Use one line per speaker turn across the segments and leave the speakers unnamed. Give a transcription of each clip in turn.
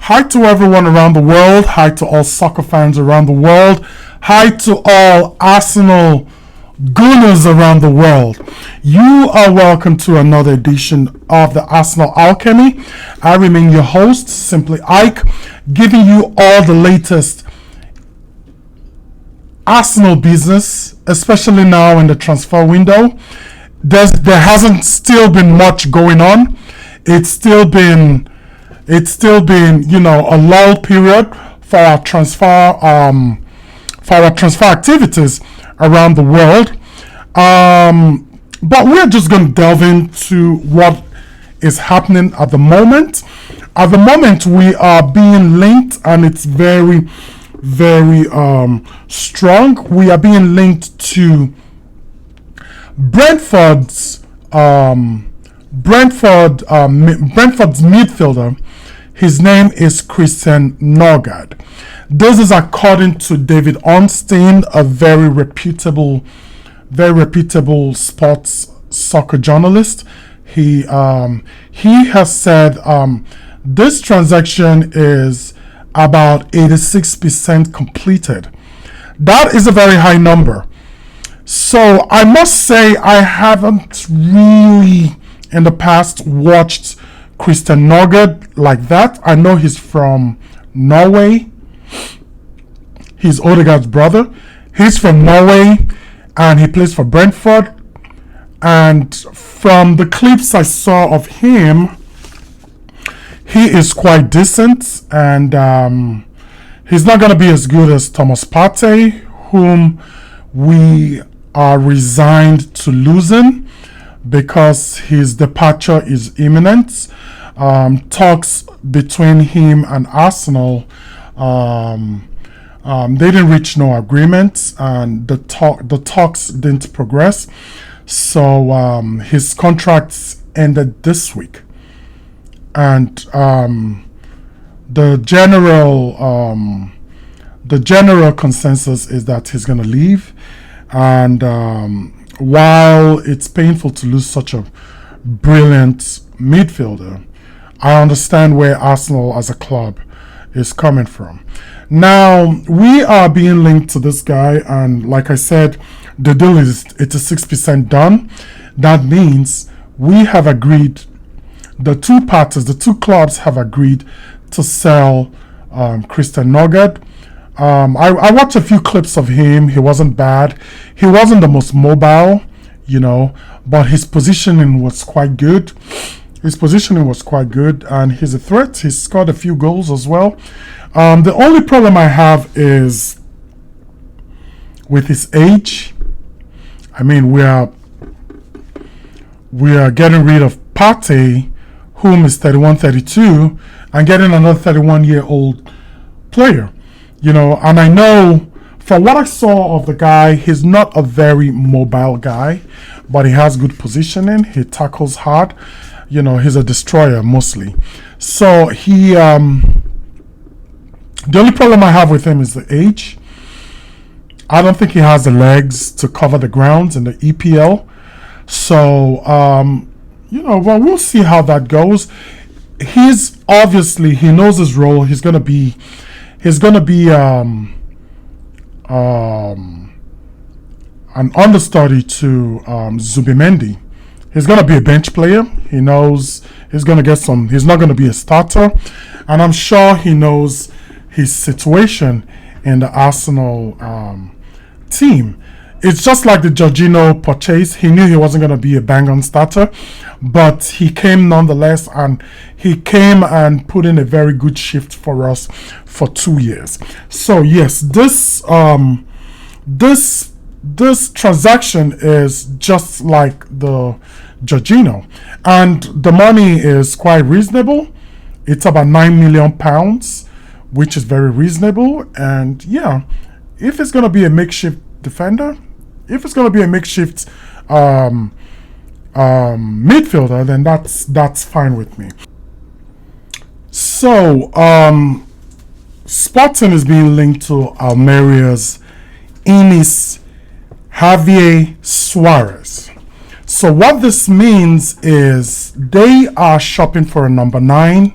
Hi to everyone around the world. Hi to all soccer fans around the world. Hi to all Arsenal Gunners around the world. You are welcome to another edition of the Arsenal Alchemy. I remain your host, Simply Ike, giving you all the latest Arsenal business, especially now in the transfer window. There hasn't still been much going on. It's still been a lull period for our transfer activities around the world. But we're just going to delve into what is happening at the moment. At the moment, we are being linked, and it's very, very strong. We are being linked to Brentford's midfielder. His name is Christian Nørgaard. This is according to David Ornstein, a very reputable sports soccer journalist. He has said this transaction is about 86% completed. That is a very high number. So I must say I haven't really in the past watched Christian Nørgaard like that. I know he's from Norway. He's Odegaard's brother. He's from Norway and he plays for Brentford. And from the clips I saw of him, he is quite decent, and he's not going to be as good as Thomas Partey, whom we are resigned to losing because his departure is imminent. Talks between him and Arsenal, they didn't reach no agreement, and the talks didn't progress. So his contracts ended this week, and the general consensus is that he's going to leave. And while it's painful to lose such a brilliant midfielder, I understand where Arsenal as a club is coming from. Now, we are being linked to this guy, and like I said, the deal is 86% done. That means we have agreed, the two clubs have agreed to sell Christian Nørgaard. I watched a few clips of him. He wasn't bad. He wasn't the most mobile, but his positioning was quite good. And he's a threat. He scored a few goals as well. The only problem I have is with his age. I mean, we are getting rid of Partey, whom is 31, 32, and getting another 31-year-old player. And I know from what I saw of the guy, he's not a very mobile guy, but he has good positioning. He tackles hard. He's a destroyer mostly. So the only problem I have with him is the age. I don't think he has the legs to cover the grounds in the EPL. So, well, we'll see how that goes. He knows his role. He's gonna be an understudy to Zubimendi. He's gonna be a bench player. He knows he's gonna get some. He's not gonna be a starter, and I'm sure he knows his situation in the Arsenal team. It's just like the Jorginho purchase. He knew he wasn't going to be a bang-on starter, but he came nonetheless, and he came and put in a very good shift for us for 2 years. So yes, this transaction is just like the Jorginho, and the money is quite reasonable. It's about £9 million, which is very reasonable. And yeah, if it's going to be a makeshift defender, if it's going to be a makeshift midfielder, then that's fine with me. So Sporting is being linked to Almeria's Ines Javier Suarez. So what this means is they are shopping for a number 9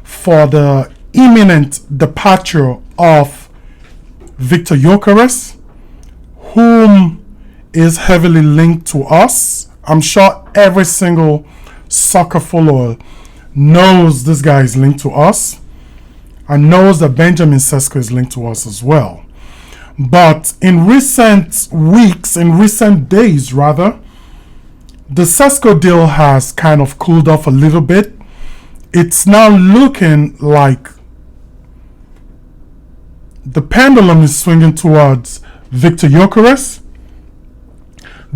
for the imminent departure of Viktor Gyökeres, whom is heavily linked to us. I'm sure every single soccer follower knows this guy is linked to us and knows that Benjamin Sesko is linked to us as well. But in recent weeks, in recent days rather, the Sesko deal has kind of cooled off a little bit. It's now looking like the pendulum is swinging towards Viktor Gyökeres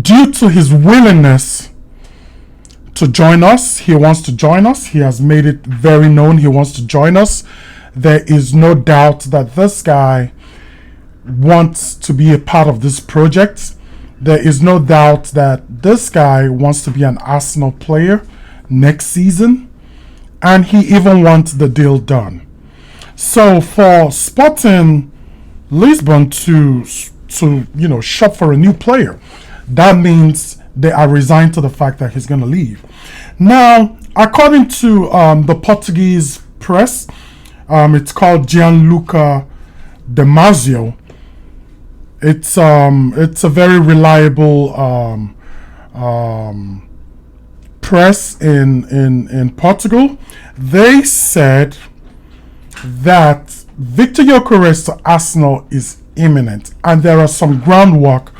due to his willingness to join us. He wants to join us. He has made it very known he wants to join us. There is no doubt that this guy wants to be a part of this project. There is no doubt that this guy wants to be an Arsenal player next season, and he even wants the deal done. So for Sporting Lisbon to shop for a new player, that means they are resigned to the fact that he's going to leave. Now, according to the Portuguese press, it's called Gianluca Damasio. It's a very reliable press in Portugal. They said that Viktor Gyökeres to Arsenal is imminent, and there are some groundwork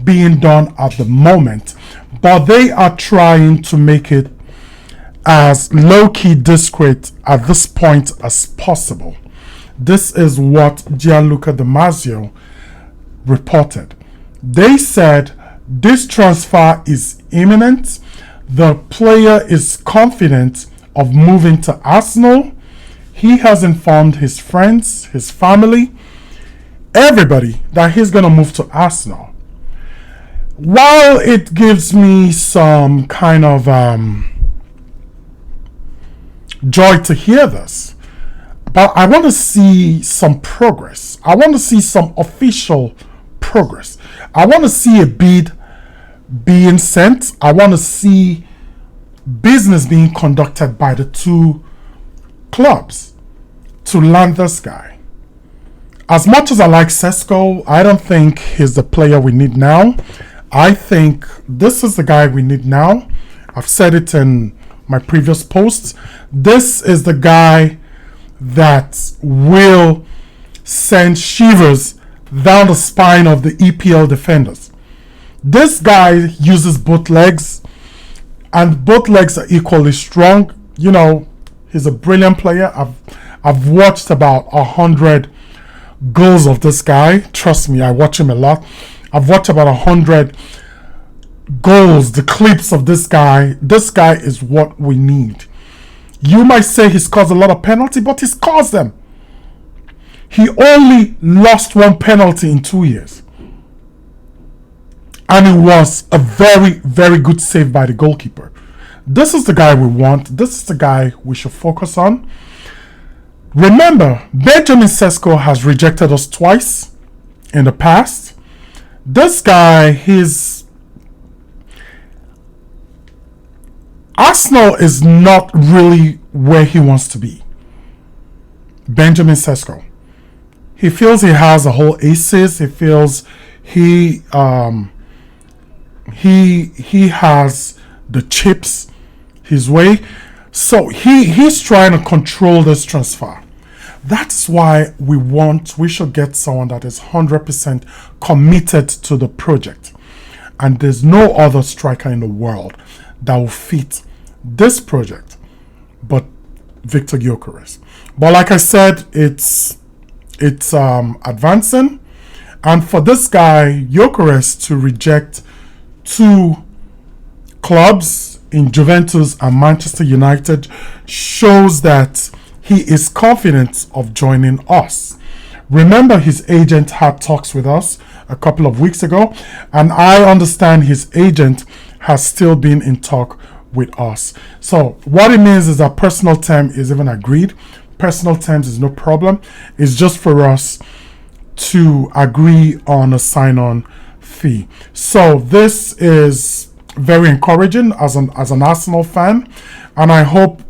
being done at the moment, but they are trying to make it as low-key discreet at this point as possible. This is what Gianluca Damasio reported. They said this transfer is imminent. The player is confident of moving to Arsenal. He has informed his friends, his family, everybody that he's going to move to Arsenal. While it gives me some kind of joy to hear this, but I want to see some progress. I want to see some official progress. I want to see a bid being sent. I want to see business being conducted by the two clubs to land this guy. As much as I like Sesko, I don't think he's the player we need now. I think this is the guy we need now. I've said it in my previous posts. This is the guy that will send shivers down the spine of the EPL defenders. This guy uses both legs, and both legs are equally strong. You know, he's a brilliant player. I've watched about 100 goals of this guy. Trust me, I watch him a lot. I've watched about 100 goals, the clips of this guy. This guy is what we need. You might say he's caused a lot of penalty, but he's caused them. He only lost one penalty in 2 years. And it was a very, very good save by the goalkeeper. This is the guy we want. This is the guy we should focus on. Remember, Benjamin Sesko has rejected us twice in the past. This guy, Arsenal is not really where he wants to be. Benjamin Sesko. He feels he has a whole aces. He feels he has the chips his way. So he's trying to control this transfer. That's why we should get someone that is 100% committed to the project. And there's no other striker in the world that will fit this project but Viktor Gyökeres. But like I said, it's advancing. And for this guy, Gyökeres, to reject two clubs in Juventus and Manchester United shows that he is confident of joining us. Remember, his agent had talks with us a couple of weeks ago, and I understand his agent has still been in talk with us. So what it means is that personal term is even agreed. Personal terms is no problem. It's just for us to agree on a sign-on fee. So this is very encouraging as an Arsenal fan, and I hope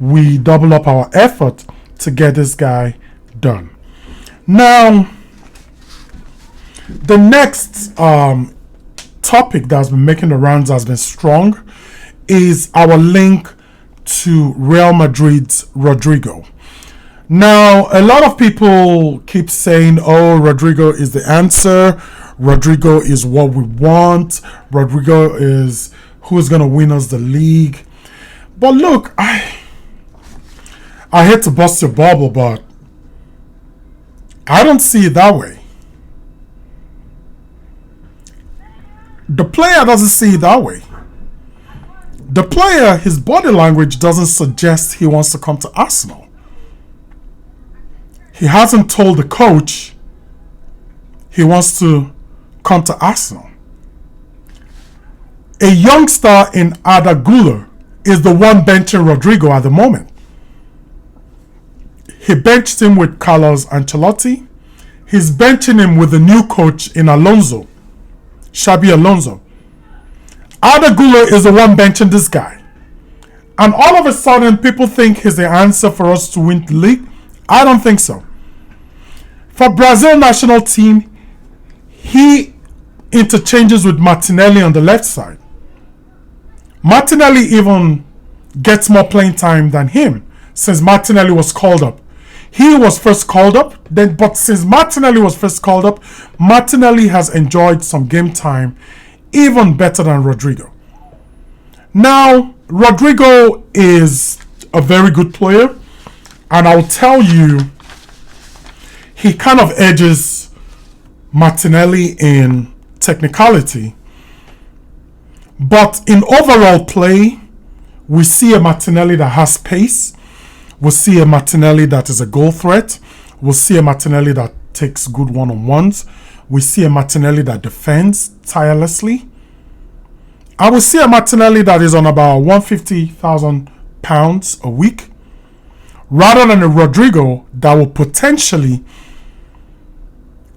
we double up our effort to get this guy done. Now, the next topic that's been making the rounds, has been strong, is our link to Real Madrid's Rodrigo. Now, a lot of people keep saying, oh, Rodrigo is the answer. Rodrigo is what we want. Rodrigo is who's going to win us the league. But look, I hate to bust your bubble, but I don't see it that way. The player doesn't see it that way. The player, his body language doesn't suggest he wants to come to Arsenal. He hasn't told the coach he wants to come to Arsenal. A youngster in Arda Güler is the one benching Rodrigo at the moment. He benched him with Carlos Ancelotti. He's benching him with the new coach in Alonso, Xabi Alonso. Arda Güler is the one benching this guy. And all of a sudden, people think he's the answer for us to win the league. I don't think so. For Brazil national team, he interchanges with Martinelli on the left side. Martinelli even gets more playing time than him since Martinelli was called up. He was first called up, but since Martinelli was first called up, Martinelli has enjoyed some game time even better than Rodrigo. Now, Rodrigo is a very good player, and I'll tell you, he kind of edges Martinelli in technicality. But in overall play, we see a Martinelli that has pace. We'll see a Martinelli that is a goal threat. We'll see a Martinelli that takes good one-on-ones. We see a Martinelli that defends tirelessly. I will see a Martinelli that is on about £150,000 a week, rather than a Rodrigo that will potentially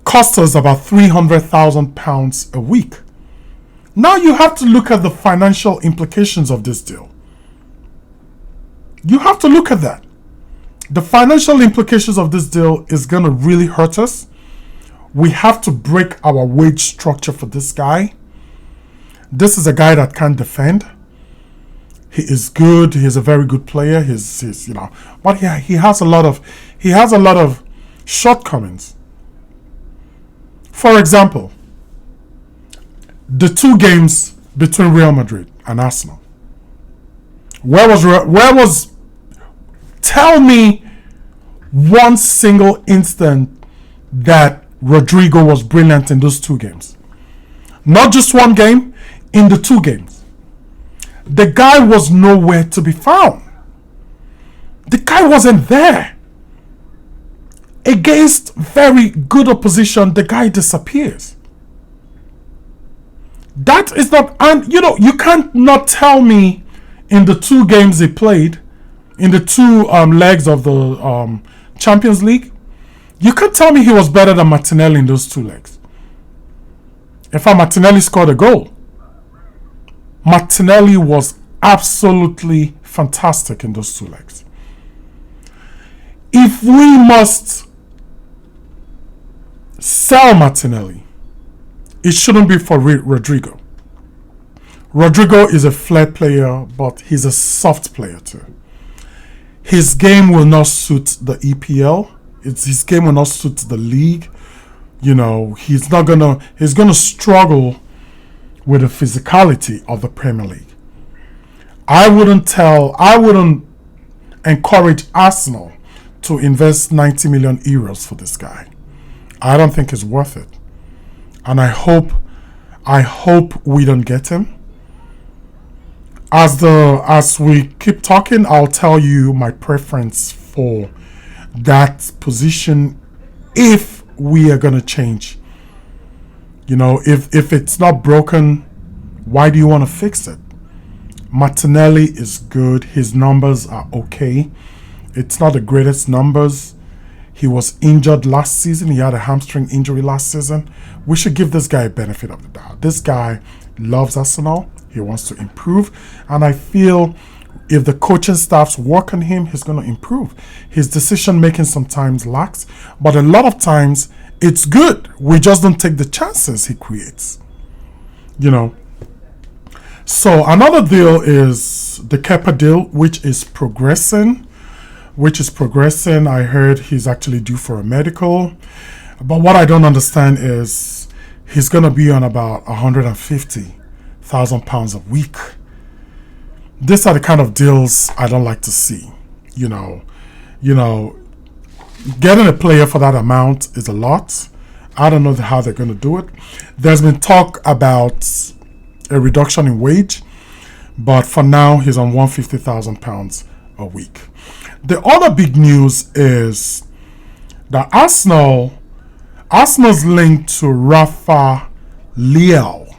cost us about £300,000 a week. Now you have to look at the financial implications of this deal. You have to look at that. The financial implications of this deal is going to really hurt us. We have to break our wage structure for this guy. This is a guy that can defend. He is good. He's a very good player. He's but he has a lot of shortcomings. For example, the two games between Real Madrid and Arsenal. Tell me one single instant that Rodrigo was brilliant in those two games. Not just one game, in the two games. The guy was nowhere to be found. The guy wasn't there. Against very good opposition, the guy disappears. That is not, and you can't not tell me in the two games he played, in the two legs of the Champions League, you can't tell me he was better than Martinelli in those two legs. In fact, Martinelli scored a goal. Martinelli was absolutely fantastic in those two legs. If we must sell Martinelli, it shouldn't be for Rodrigo. Rodrigo is a flair player, but he's a soft player too. His game will not suit the EPL. His game will not suit the league. He's gonna struggle with the physicality of the Premier League. I wouldn't encourage Arsenal to invest 90 million euros for this guy. I don't think it's worth it. And I hope we don't get him. As we keep talking, I'll tell you my preference for that position if we are gonna change. If it's not broken, why do you want to fix it? Martinelli is good. His numbers are okay. It's not the greatest numbers. He was injured last season. He had a hamstring injury last season. We should give this guy a benefit of the doubt. This guy loves Arsenal. He wants to improve. And I feel If the coaching staffs work on him, he's going to improve. His decision making sometimes lacks, but a lot of times it's good. We just don't take the chances he creates. You know. So another deal is the Kepa deal, which is progressing. I heard he's actually due for a medical. But what I don't understand is he's going to be on about £150,000 a week. These are the kind of deals I don't like to see. You know, getting a player for that amount is a lot. I don't know how they're going to do it. There's been talk about a reduction in wage, but for now he's on £150,000 a week. The other big news is that Arsenal's link to Rafa Leao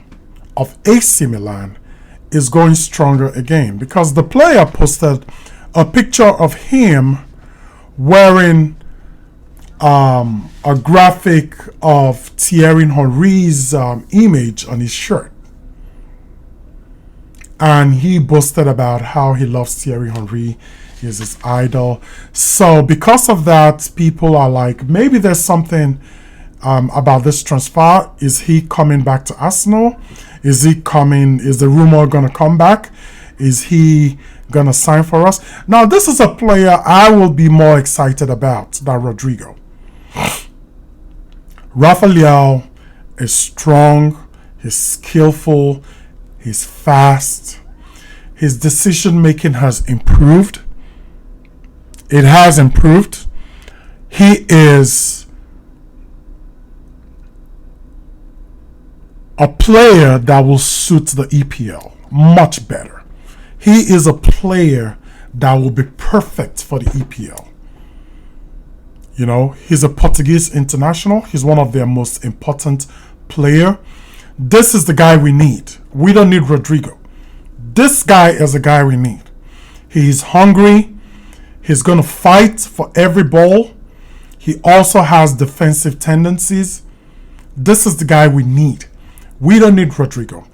of AC Milan is going stronger again, because the player posted a picture of him wearing a graphic of Thierry Henry's image on his shirt. And he boasted about how he loves Thierry Henry, he's his idol. So because of that, people are like, maybe there's something about this transfer. Is he coming back to Arsenal? Is the rumor going to come back? Is he going to sign for us? Now, this is a player I will be more excited about than Rodrigo. Rafa Leao is strong, he's skillful, he's fast. His decision making has improved. It has improved. He is a player that will suit the EPL much better. He is a player that will be perfect for the EPL. You know, he's a Portuguese international. He's one of their most important player. This is the guy we need. We don't need Rodrigo. This guy is the guy we need. He's hungry. He's going to fight for every ball. He also has defensive tendencies. This is the guy we need. We don't need Rodrigo.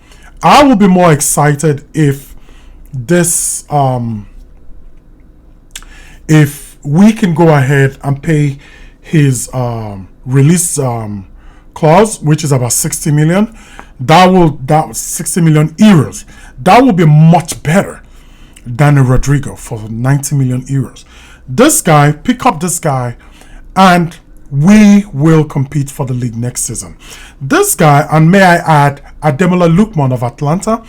I will be more excited if this if we can go ahead and pay his release clause, which is about 60 million. That 60 million euros. That will be much better than a Rodrigo for 90 million euros. This guy, pick up this guy, and we will compete for the league next season. This guy, and may I add, Ademola Lookman of Atlanta,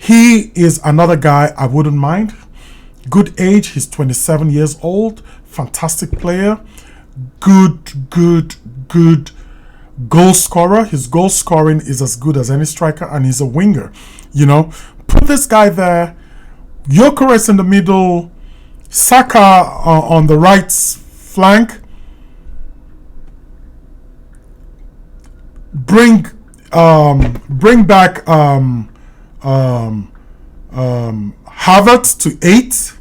he is another guy I wouldn't mind. Good age, he's 27 years old, fantastic player, good goal scorer. His goal scoring is as good as any striker, and he's a winger. You know, put this guy there, Gyökeres in the middle, Saka on the right flank. Bring back Havertz to 8.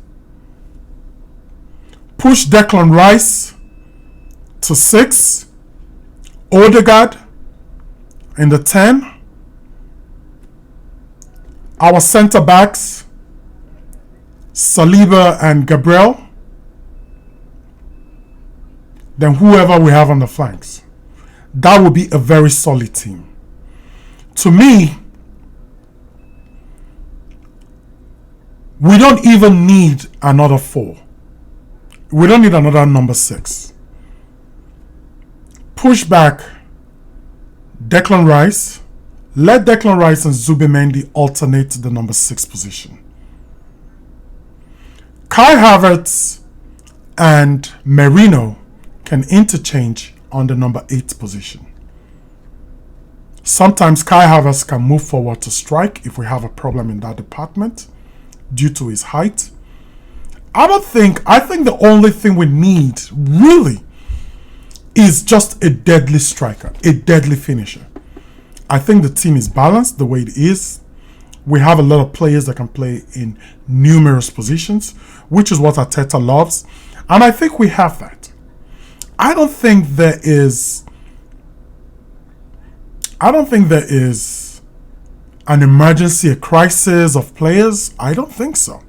Push Declan Rice to 6. Odegaard in the 10. Our centre backs, Saliba and Gabriel. Then whoever we have on the flanks. That would be a very solid team. To me, we don't even need another 4. We don't need another number 6. Push back Declan Rice. Let Declan Rice and Zubimendi alternate the number 6 position. Kai Havertz and Merino can interchange on the number 8 position. Sometimes Kai Havertz can move forward to strike if we have a problem in that department due to his height. I think the only thing we need really is just a deadly striker, a deadly finisher. I think the team is balanced the way it is. We have a lot of players that can play in numerous positions, which is what Arteta loves. And I think we have that. I don't think there is an emergency, a crisis of players. I don't think so.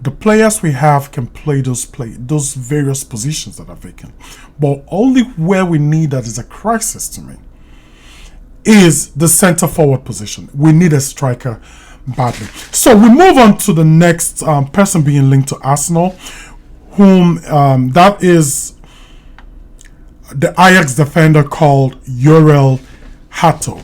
The players we have can play those various positions that are vacant. But only where we need that is a crisis to me is the center forward position. We need a striker badly. So we move on to the next person being linked to Arsenal, whom that is the Ajax defender called Jorriel Hato.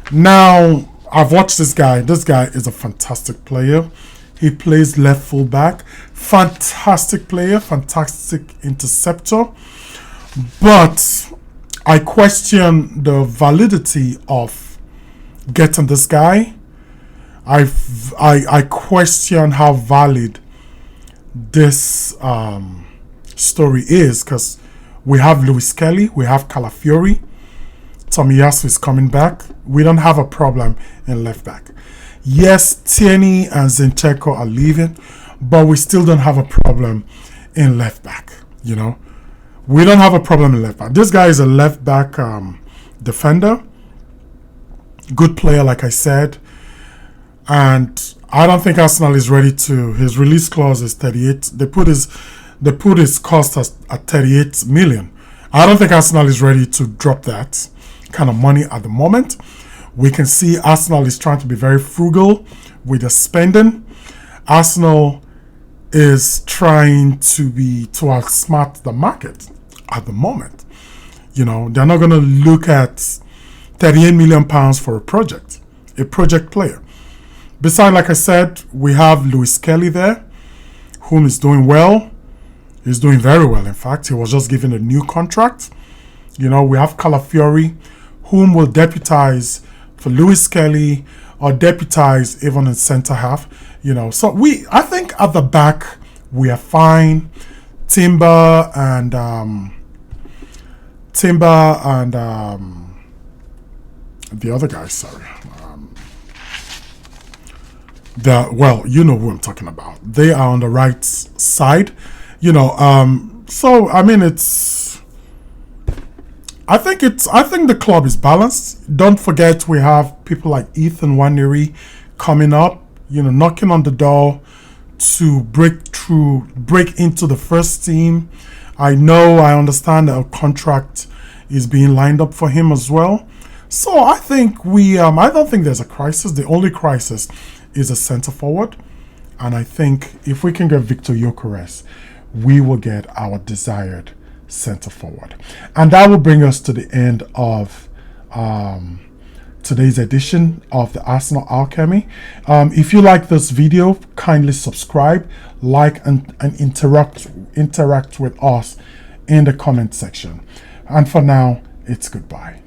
Now, I've watched this guy. This guy is a fantastic player. He plays left fullback. Fantastic player, fantastic interceptor. But I question the validity of getting this guy. I question how valid this story is, because we have Lewis Kelly, we have Calafiori, Tomiyasu is coming back. We don't have a problem in left back. Yes, Tierney and Zinchenko are leaving, but we still don't have a problem in left back. You know, we don't have a problem in left back. This guy is a left back defender, good player, like I said, and I don't think Arsenal is ready to. His release clause is 38. They put his cost at 38 million. I don't think Arsenal is ready to drop that kind of money at the moment. We can see Arsenal is trying to be very frugal with the spending. Arsenal is trying to outsmart the market at the moment. You know, they're not going to look at 38 million pounds for a project player. Besides, like I said, we have Lewis Kelly there, whom is doing well. He's doing very well, in fact. He was just given a new contract. You know, we have Calafiori, whom will deputize for Lewis Kelly or deputize even in center half. You know, so I think at the back we are fine. Timber and the other guy, sorry. Well, you know who I'm talking about. They are on the right side. You know, so I mean I think the club is balanced. Don't forget we have people like Ethan Nwaneri coming up, you know, knocking on the door to break into the first team. I understand that a contract is being lined up for him as well. So I think I don't think there's a crisis. The only crisis is a center forward. And I think if we can get Viktor Gyökeres, we will get our desired center forward. And that will bring us to the end of today's edition of the Arsenal Alchemy. If you like this video, kindly subscribe, like, and interact with us in the comment section. And for now, it's goodbye.